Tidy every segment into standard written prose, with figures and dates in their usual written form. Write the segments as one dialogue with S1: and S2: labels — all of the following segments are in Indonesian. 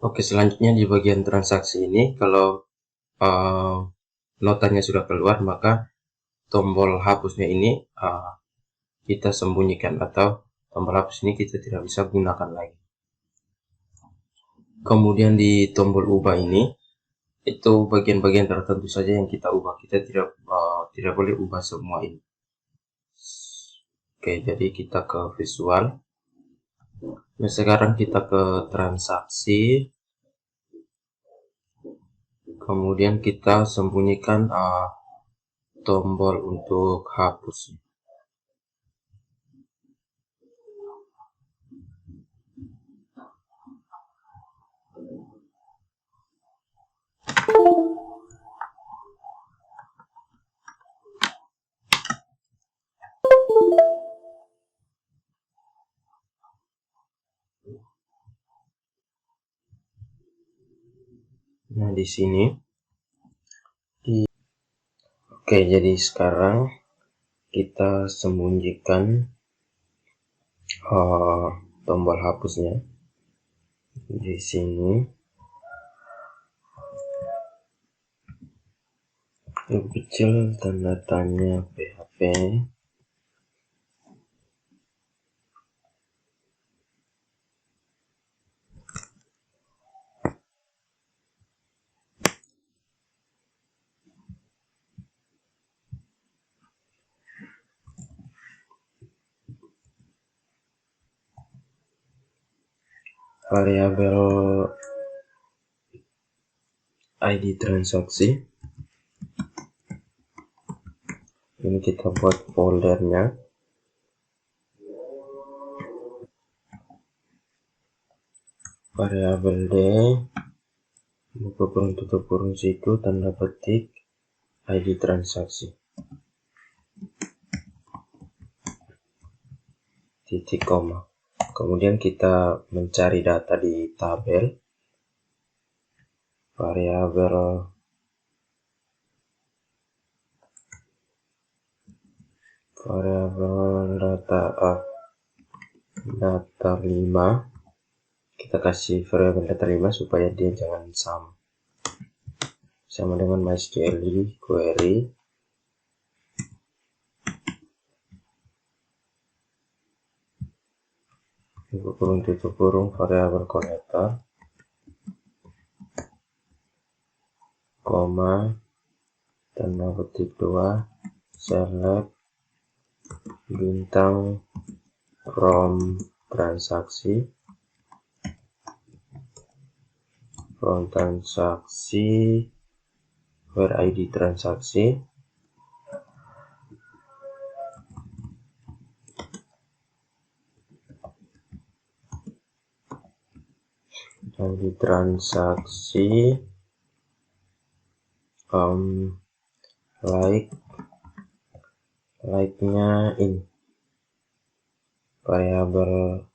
S1: Oke, selanjutnya di bagian transaksi ini, kalau notanya sudah keluar, maka tombol hapusnya ini kita sembunyikan, atau tombol hapus ini kita tidak bisa gunakan lagi. Kemudian di tombol ubah ini, itu bagian-bagian tertentu saja yang kita ubah. Kita tidak boleh ubah semua ini. Oke, jadi kita ke visual. Nah, sekarang kita ke transaksi. Kemudian kita sembunyikan tombol untuk hapus. Nah, di sini. Oke, jadi sekarang kita sembunyikan tombol hapusnya di sini. Lebih kecil tanda tanya PHP. Variabel ID transaksi. Ini kita buat foldernya. Variabel D, buka kurung tutup kurung situ, tanda petik ID transaksi, titik koma. Kemudian kita mencari data di tabel. Variabel data 5. Kita kasih variabel data 5 supaya dia jangan sama dengan MySQL query. Buka kurung tutup kurung variabel konektor, koma, tanda petik 2, select bintang from transaksi where ID transaksi, ID transaksi like-nya ini variabel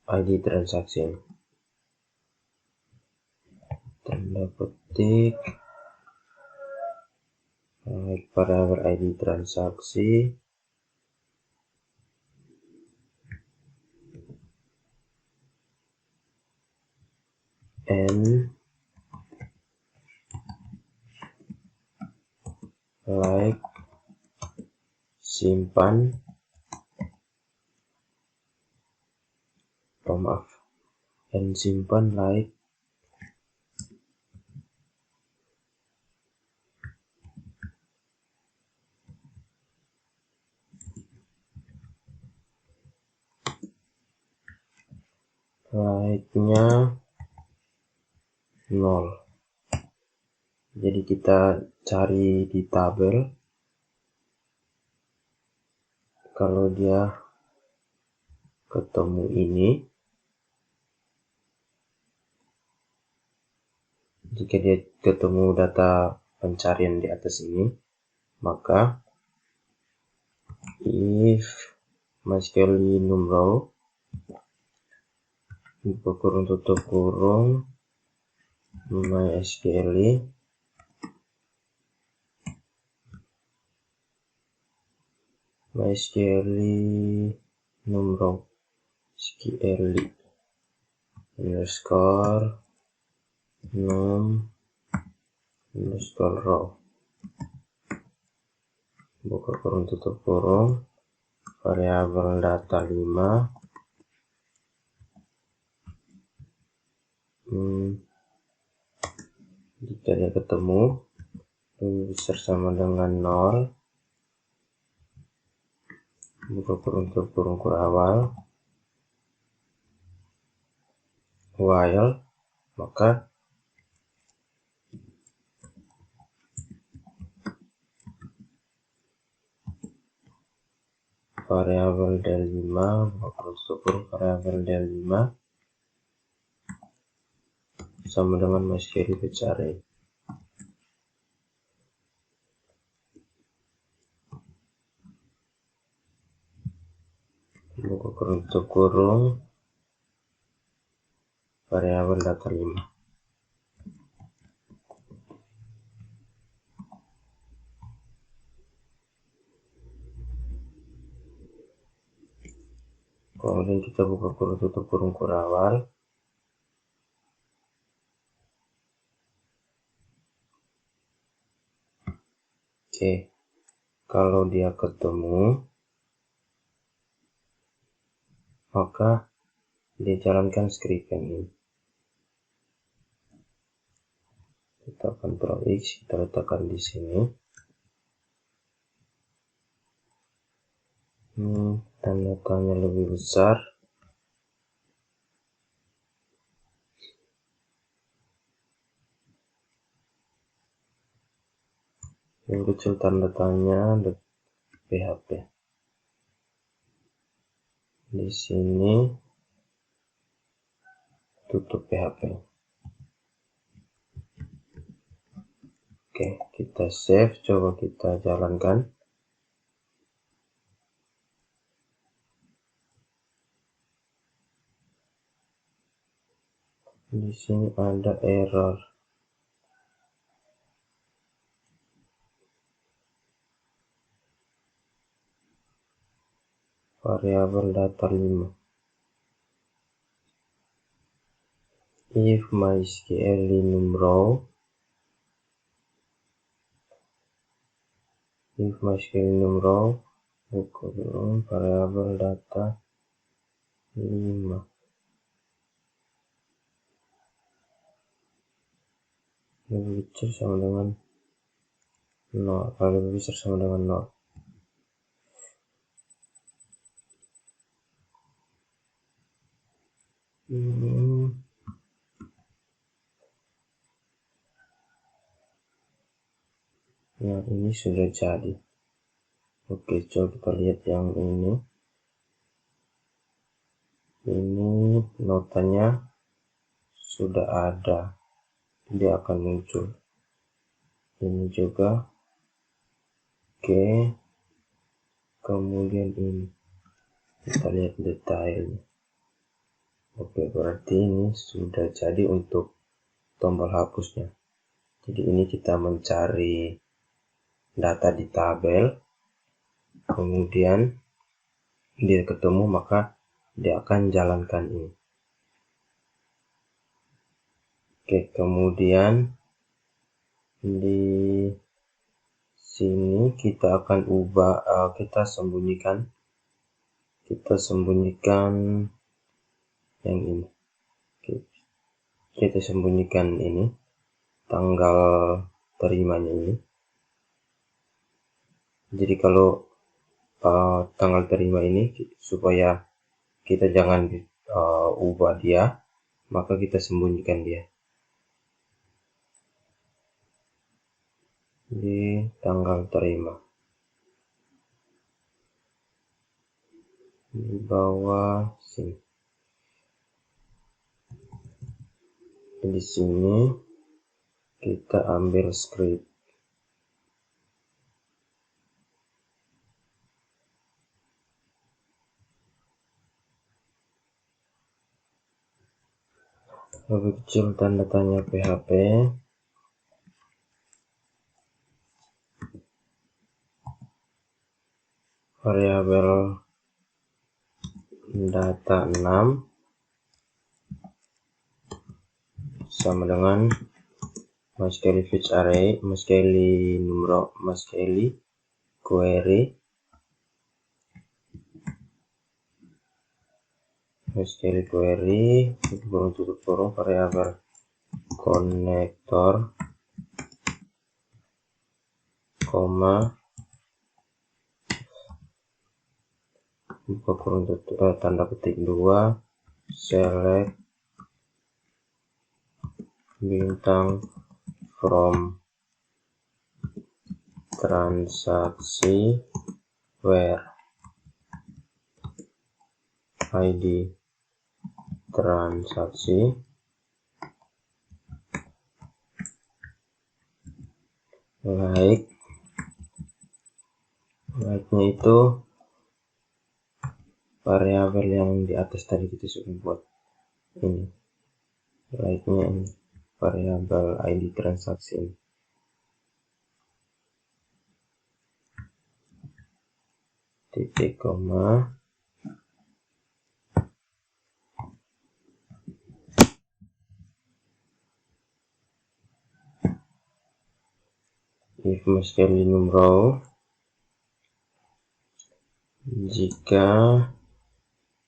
S1: ID transaksi, tanda petik like variabel ID transaksi and like simpan simpan like nya 0. Jadi kita cari di tabel. Kalau dia ketemu ini, jika dia ketemu data pencarian di atas ini, maka if MySQL numrow, buka kurung tutup kurung, MySQL numrow SQL underscore num underscore row, buka kurung tutup kurung, variabel data 5, jika dia ketemu lebih besar sama dengan 0, buka kurung tutup kurung awal, while, maka variabel del5, buka kurung tutup kurung, variabel del5 sama dengan MySQL fetch array. Buka kurung tutup kurung, variabel data 5. Kemudian kita buka kurung tutup kurung awal, oke, kalau dia ketemu maka dia jalankan script yang ini. Kita Ctrl X, kita letakkan di sini. Tanda tanya lebih besar. Yang kecil tanda tanya PHP. Di sini tutup PHP. Oke, kita save, coba kita jalankan. Di sini ada error. Variabel data 5. If MySQL num row, if MySQL num row, variabel data 5. Lebih kecil sama dengan 0, kalau lebih besar sama dengan 0. Nah, ini sudah jadi. Oke, coba kita lihat yang ini. Ini notanya sudah ada, dia akan muncul. Ini juga. Oke, kemudian ini kita lihat detailnya. Oke, berarti ini sudah jadi untuk tombol hapusnya. Jadi ini kita mencari data di tabel, kemudian dia ketemu maka dia akan jalankan ini. Oke, kemudian di sini kita akan ubah, kita sembunyikan yang ini. Oke, kita sembunyikan ini tanggal terimanya ini. Jadi kalau tanggal terima ini, supaya kita jangan ubah dia, maka kita sembunyikan dia di tanggal terima di bawah sini. Di sini kita ambil script. Lebih kecil tanda tanya PHP. Variabel data 6 sama dengan MySQL fetch array, MySQL query, tutup kurung variabel konektor, koma, buka kurung tutup tanda petik 2, select bintang from transaksi where ID transaksi like-nya itu variabel yang di atas tadi kita sudah buat. Ini like-nya ini variabel ID transaksi ini. Titik koma, if MySQL row, jika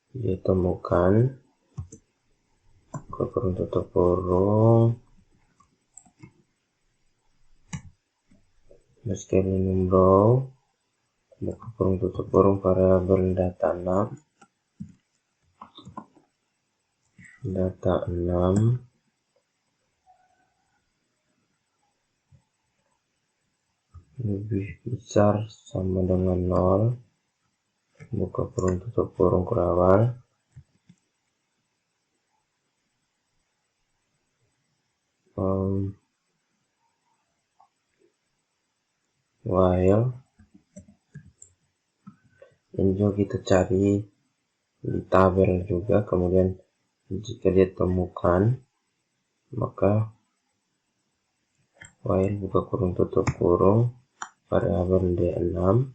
S1: ditemukan kurung tutup kurung MySQL row, buka kurung tutup kurung variabel data 6 lebih besar sama dengan 0, buka kurung tutup kurung kurawal, while ini juga kita cari di tabel juga, kemudian jika dia temukan maka while buka kurung tutup kurung variabel D6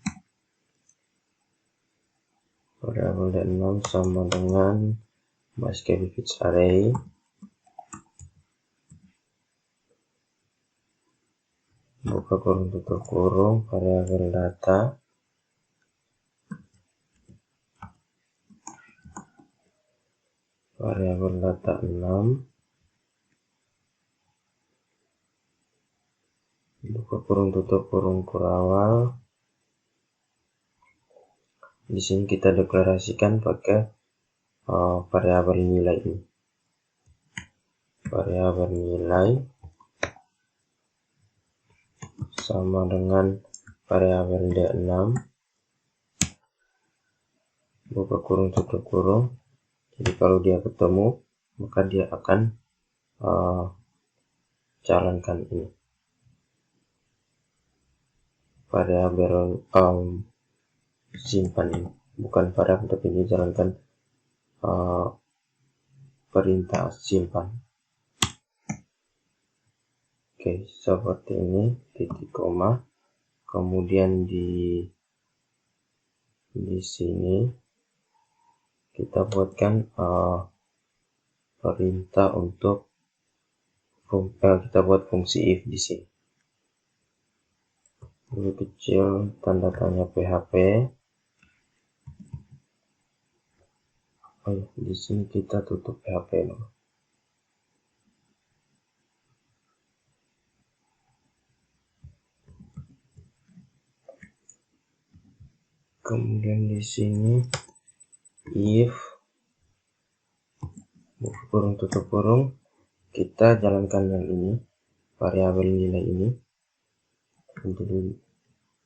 S1: sama dengan MySQL fetch array buka kurung tutup kurung variabel data variabel data 6 buka kurung tutup kurung kurawal. Di sini kita deklarasikan pakai variabel nilai ini. Variabel nilai sama dengan variabel D6 buka kurung tutup kurung. Jadi kalau dia ketemu maka dia akan jalankan ini variabel simpan ini, bukan variabel tapi dia jalankan perintah simpan. Oke, seperti ini, titik koma, kemudian di sini kita buatkan perintah untuk kita buat fungsi if di sini. Ini kecil tanda tanya PHP. Di sini kita tutup PHP dulu. Kemudian di sini if buka kurung tutup kurung, kita jalankan yang ini variabel nilai ini. Jadi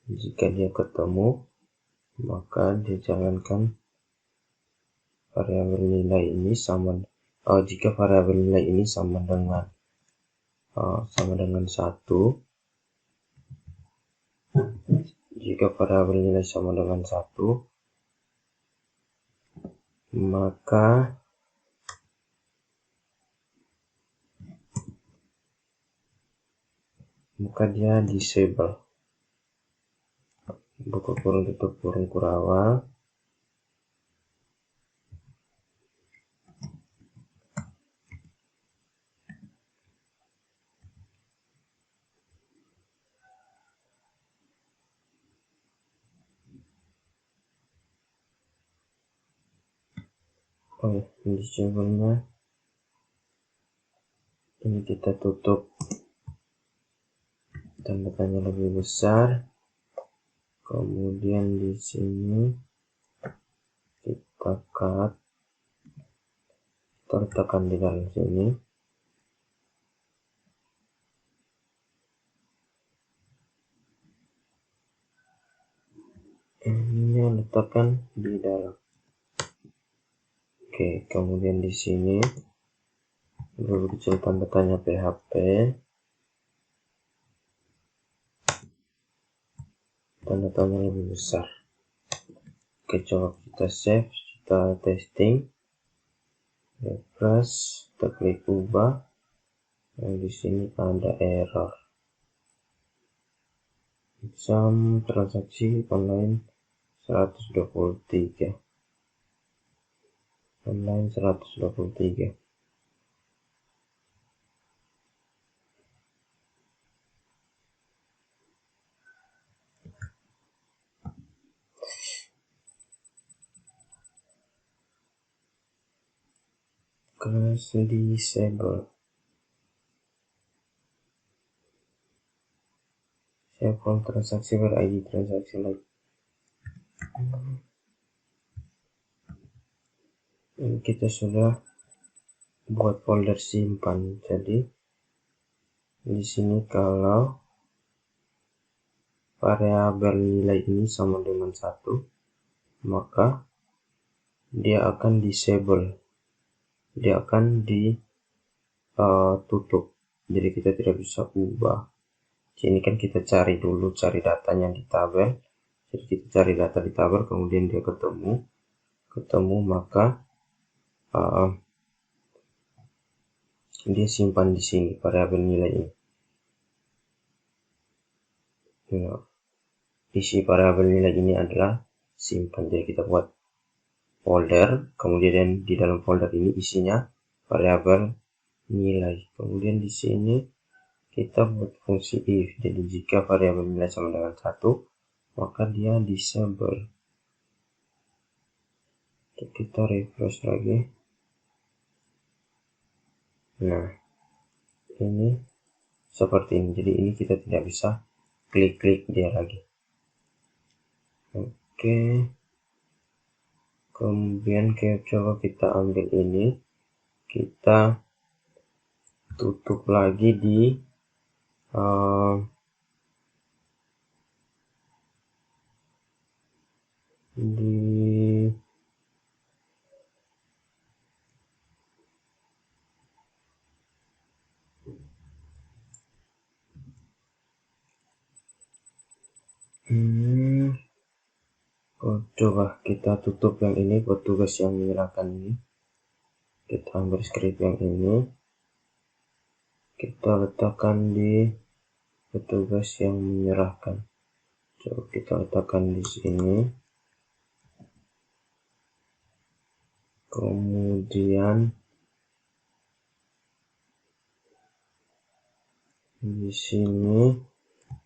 S1: jika dia ketemu maka dia jalankan variabel nilai ini sama jika variabel nilai ini sama dengan 1, jika variabel nilai sama dengan 1 maka dia disable. Buka kurung tutup kurung kurawal, Oh ya, disable-nya ini kita tutup, tanda tanya lebih besar, kemudian di sini kita cut, kita letakkan di dalam sini. Ini letakkan di dalam. Oke, kemudian di sini dulu kecil tanda tanya PHP, tanda tanya lebih besar. Oke, coba kita save, kita testing, refresh, kita klik ubah. Yang di sini ada error. Jam transaksi online 123. Online 123. Class disable. Save all transaksi ber-ID transaksi lagi. Ini kita sudah buat folder simpan. Jadi di sini kalau variabel nilai ini sama dengan 1, maka dia akan disable. Dia akan ditutup. Jadi kita tidak bisa ubah. Ini kan kita cari datanya di tabel. Jadi kita cari data di tabel, kemudian dia ketemu maka dia simpan di sini variabel nilai ini. Nah, isi variabel nilai ini adalah simpan. Jadi kita buat folder, kemudian di dalam folder ini isinya variabel nilai. Kemudian di sini kita buat fungsi if. Jadi jika variabel nilai sama dengan 1, maka dia disable. Kita refresh lagi. Nah, ini seperti ini. Jadi ini kita tidak bisa klik-klik dia lagi. Oke. Kemudian coba kita ambil ini, kita tutup lagi di coba kita tutup yang ini, petugas yang menyerahkan ini. Kita ambil script yang ini, kita letakkan di petugas yang menyerahkan. Coba kita letakkan di sini. Kemudian di sini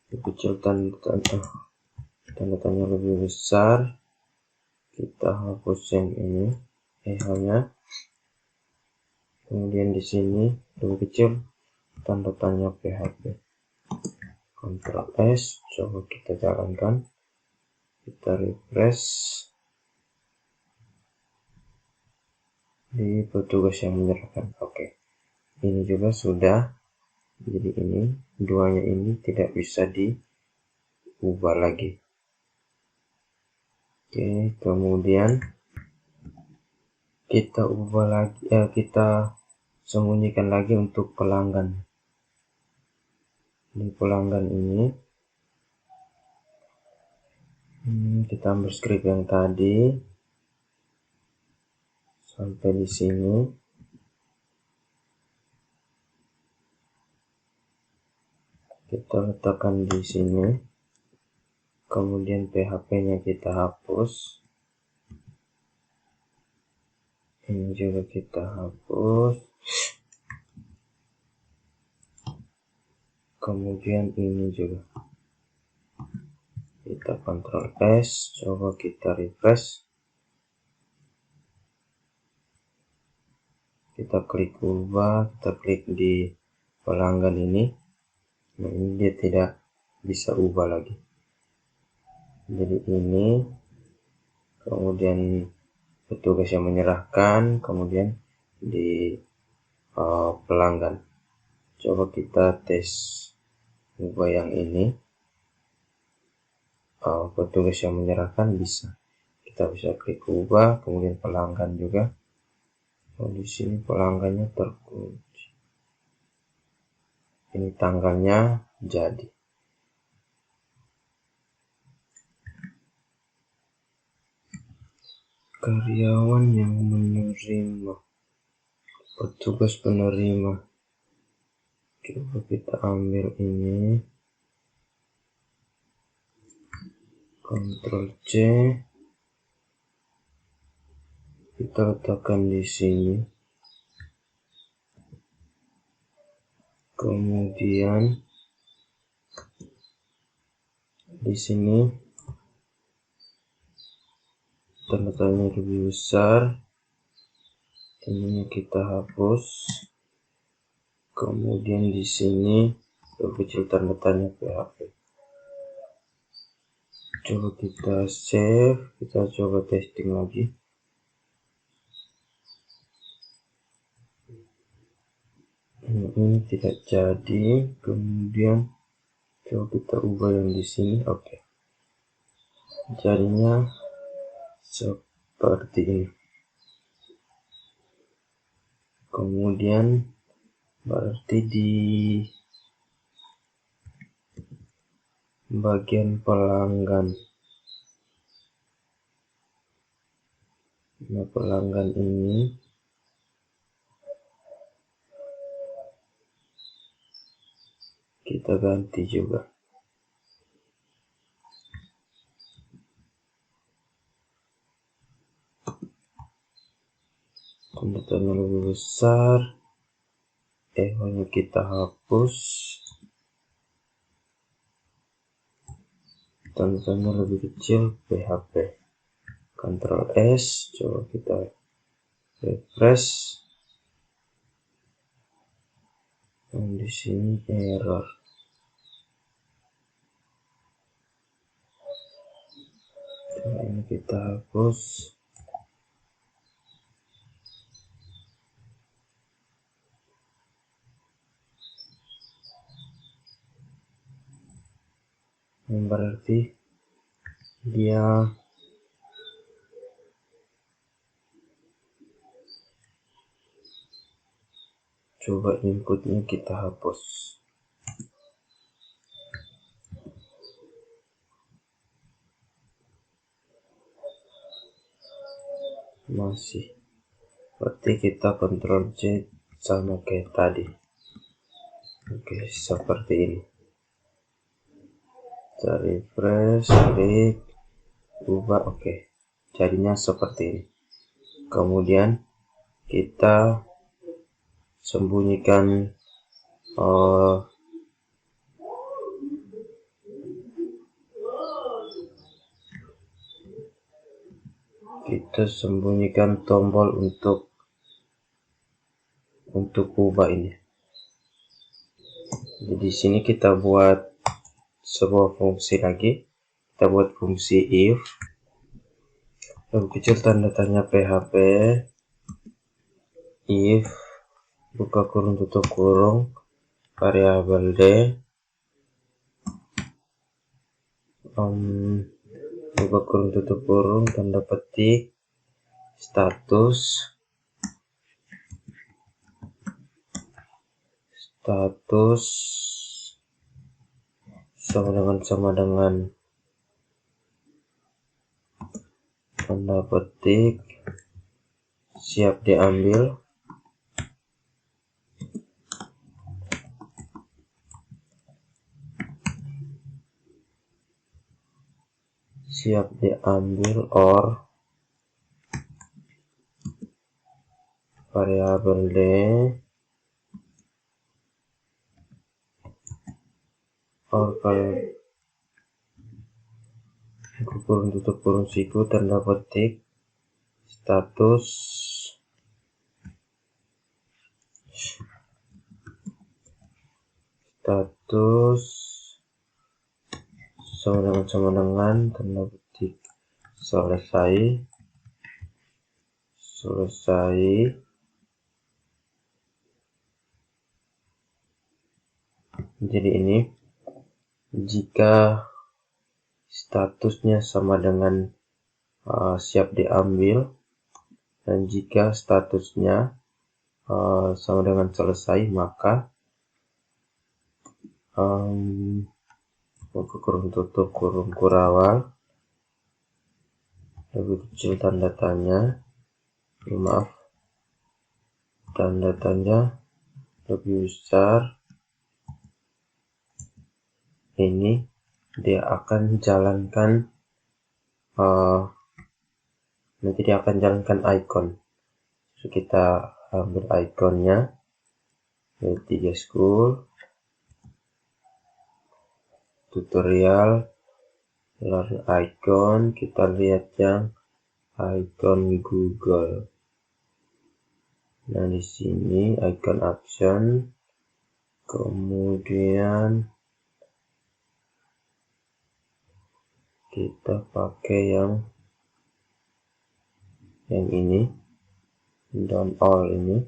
S1: dikecil tanda tanya lebih besar. Kita hapus yang ini, hanya. Kemudian di sini lebih kecil tanda tanya PHP. Ctrl S, coba kita jalankan, kita refresh di petugas yang menyerahkan. Oke, ini juga sudah. Jadi ini duanya ini tidak bisa diubah lagi. Oke, kemudian kita ubah lagi, kita sembunyikan lagi untuk pelanggan. Di pelanggan ini kita ambil script yang tadi sampai di sini. Kita letakkan di sini. Kemudian PHP-nya kita hapus. Ini juga kita hapus. Kemudian ini juga. Kita Ctrl S, coba kita refresh. kita klik ubah, kita klik di pelanggan ini. Nah, ini dia tidak bisa ubah lagi. Jadi ini, kemudian petugas yang menyerahkan, kemudian di pelanggan. Coba kita tes ubah yang ini. Petugas yang menyerahkan bisa. Kita bisa klik ubah, kemudian pelanggan juga. Di sini pelanggannya terkunci. Ini tanggalnya jadi. Karyawan yang menerima, petugas penerima. Coba kita ambil ini, Ctrl C, kita letakkan di sini. Kemudian di sini tanda tanya lebih besar, ini kita hapus. Kemudian di sini kecil tanda tanya PHP. Coba kita save, kita coba testing lagi. Ini tidak jadi. Kemudian coba kita ubah yang di sini. Oke. Jadinya seperti ini. Kemudian berarti di bagian pelanggan. Nah, pelanggan ini kita ganti juga. Tanda tanya lebih besar. Hanya kita hapus. Tanda tanya lebih kecil PHP. Ctrl S, coba kita refresh. Dan di sini error. Coba ini kita hapus. Berarti dia coba inputnya kita hapus. Masih. Berarti kita Ctrl C sama kayak tadi. Oke, seperti ini. Kita refresh, klik, ubah, oke. Jadinya seperti ini. Kemudian kita sembunyikan tombol untuk ubah ini. Jadi di sini kita buat sebuah fungsi lagi. Kita buat fungsi if. Lebih kecil tanda tanya PHP. If buka kurung tutup kurung variabel D buka kurung tutup kurung tanda petik status sama dengan tanda petik siap diambil. Or variabel D or kayak kurung tutup kurung siku tanda petik status status sama dengan tanda petik selesai. Jadi ini jika statusnya sama dengan siap diambil, dan jika statusnya sama dengan selesai, maka kurung tutup kurung kurawal lebih kecil tanda tanya, tanda tanya lebih besar, ini dia akan jalankan nanti dia akan jalankan icon. So, kita ambil iconnya, L3 School, tutorial, learn icon, kita lihat yang icon Google. Nah, di sini icon action, kemudian kita pakai yang ini, dan all ini.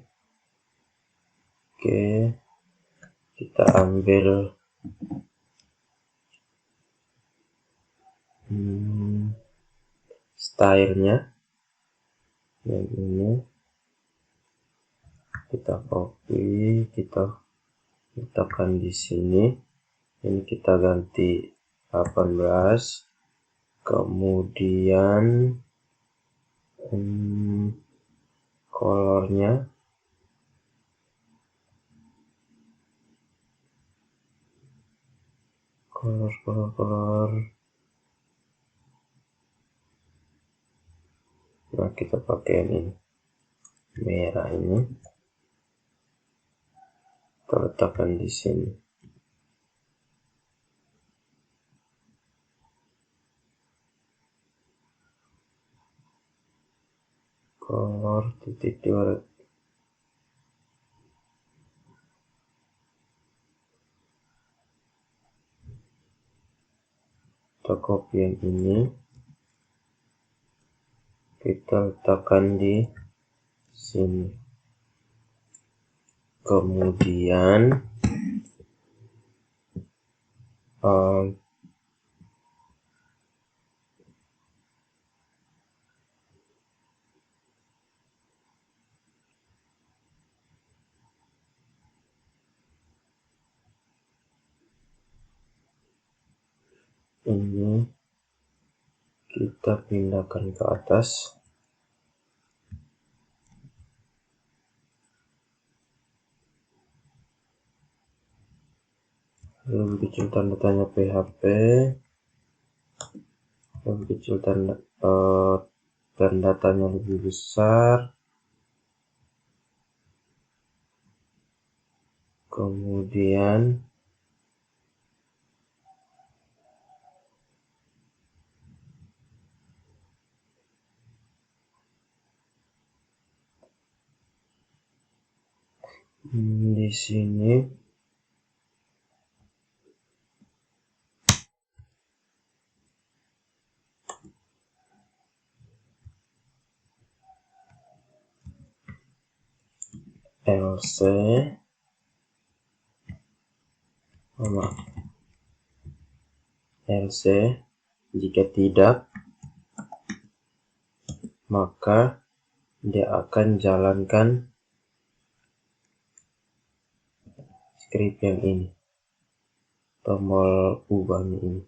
S1: Oke, kita ambil stylenya yang ini, kita copy, kita letakkan di sini. Ini kita ganti 18, kemudian colornya color. Nah, kita pakai ini merah, ini kita letakkan di sini. Color titik 2. Kita copy yang ini, kita letakkan di sini. Kemudian ini kita pindahkan ke atas. Lebih kecil tanda tanya PHP, lebih kecil tanda tanya lebih besar, kemudian di sini LC, jika tidak maka dia akan jalankan script yang ini, tombol ubahnya ini.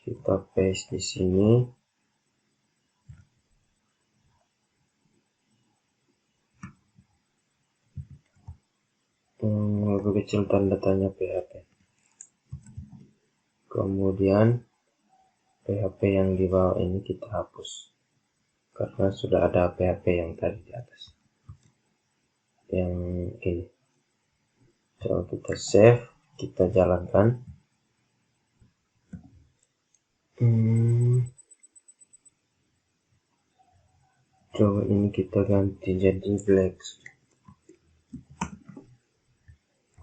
S1: Kita paste di sini. Lebih kecil tanda tanya PHP. Kemudian PHP yang di bawah ini kita hapus karena sudah ada PHP yang tadi di atas. Yang ini. Coba kita save, kita jalankan. Coba ini kita ganti jadi black.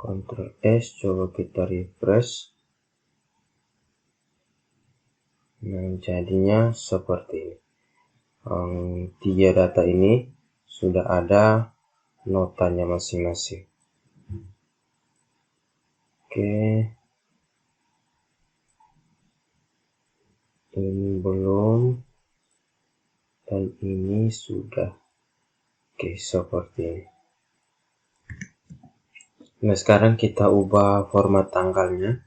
S1: Ctrl S, coba kita refresh. Nah, jadinya seperti ini. Tiga data ini sudah ada notanya masing-masing. Oke, ini belum, dan ini sudah. Oke, seperti ini. Nah, sekarang kita ubah format tanggalnya.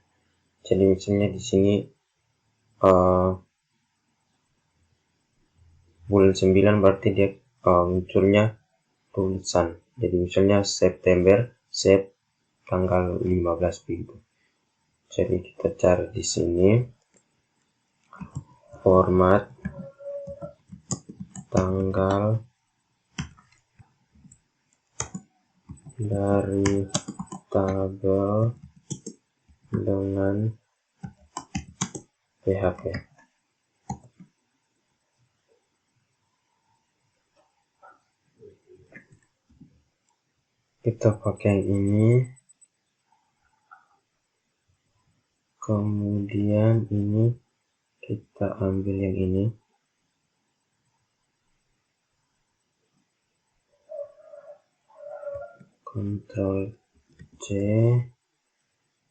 S1: Jadi misalnya di sini bulan 9 berarti dia munculnya tulisan. Jadi misalnya September, tanggal 15 begitu. Jadi kita cari di sini format tanggal dari tabel dengan PHP. Kita pakai yang ini, kemudian ini kita ambil yang ini, Ctrl C,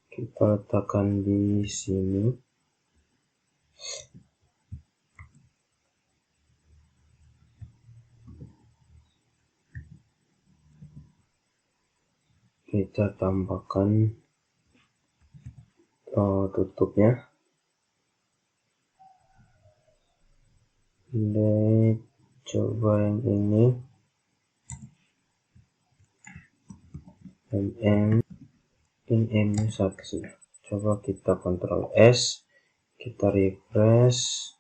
S1: kita letakkan di sini. Kita tambahkan tutupnya. Dan coba yang ini, MM satu. Coba kita Ctrl S, kita refresh.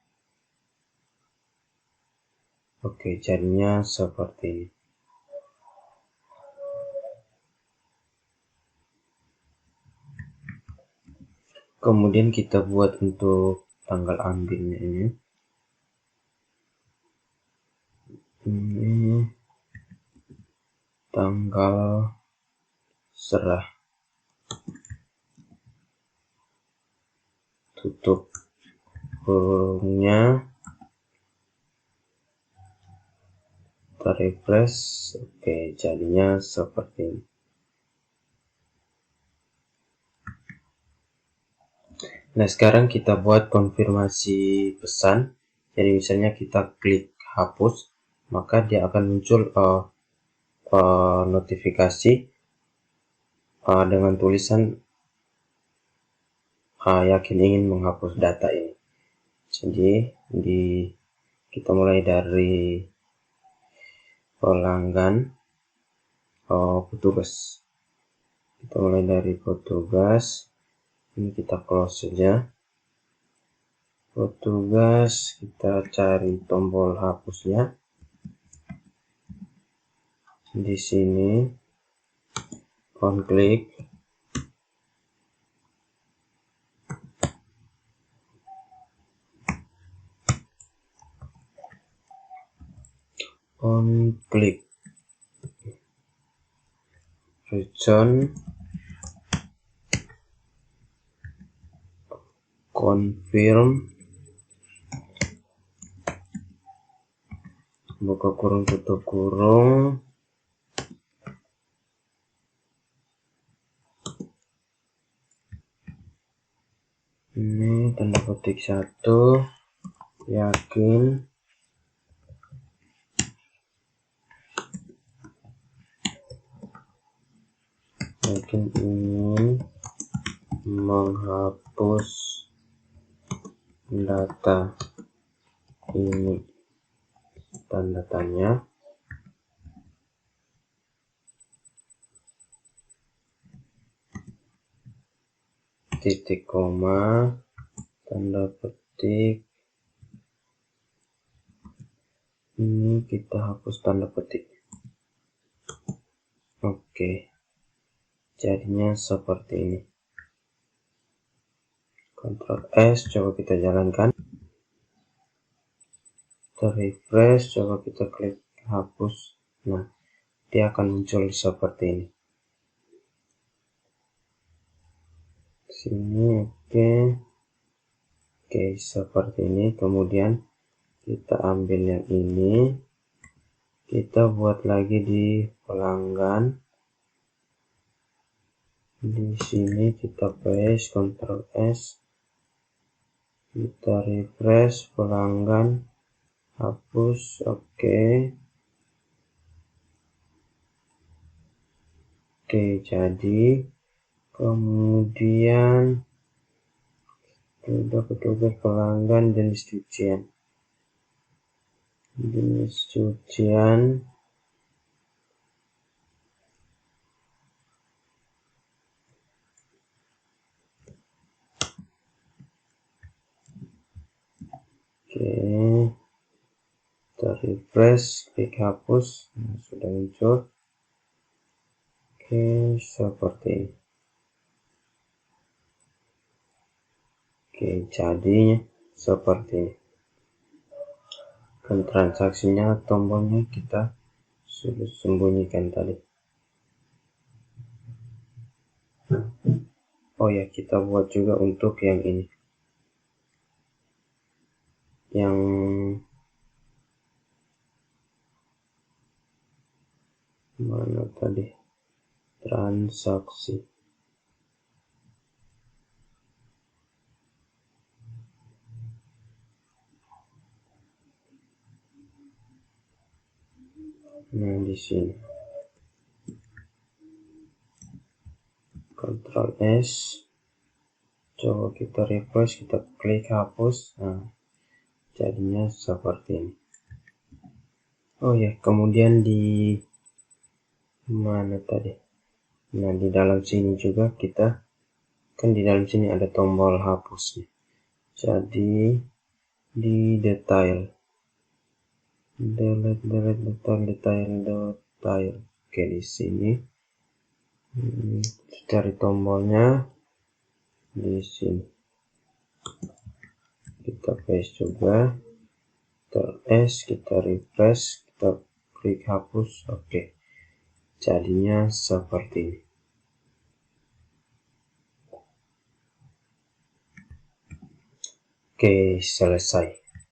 S1: Oke, jadinya seperti ini. Kemudian kita buat untuk tanggal ambilnya ini. Ini tanggal serah. Tutup kurungnya. Kita refresh. Oke, jadinya seperti ini. Nah, sekarang kita buat konfirmasi pesan. Jadi misalnya kita klik hapus, maka dia akan muncul notifikasi dengan tulisan yakin ingin menghapus data ini. Jadi kita mulai dari pelanggan, petugas. Kita mulai dari petugas. Ini kita close saja. Petugas, kita cari tombol hapusnya. Di sini on klik. On klik. Return. Confirm. Buka kurung, tutup kurung. Ini tanda petik 1, yakin. Yakin ingin menghapus data ini, tanda tanya. Titik koma, tanda petik. Ini kita hapus tanda petik. Oke, jadinya seperti ini. Ctrl S, coba kita jalankan. Kita refresh, coba kita klik hapus. Nah, dia akan muncul seperti ini. sini. Oke, seperti ini. Kemudian kita ambil yang ini, kita buat lagi di pelanggan. Di sini kita paste, Ctrl S, kita refresh pelanggan, hapus. Oke, jadi kemudian sudah petugas pelanggan, jenis cucian. Oke, kita refresh, klik hapus. Nah, sudah muncul. Oke, seperti ini. Oke, jadinya seperti ini. Dan transaksinya, tombolnya kita sudah sembunyikan tadi. Oh ya, kita buat juga untuk yang ini, yang mana tadi, transaksi. Nah, di sini Ctrl S, coba kita refresh, kita klik hapus. Nah, jadinya seperti ini. Oh ya, kemudian di mana tadi, nah di dalam sini juga kita kan di dalam sini ada tombol hapusnya. Jadi di detail, detail. Oke, di sini cari tombolnya di sini, kita paste juga, Ctrl S, kita refresh, kita klik hapus. Oke, jadinya seperti ini. Oke, selesai.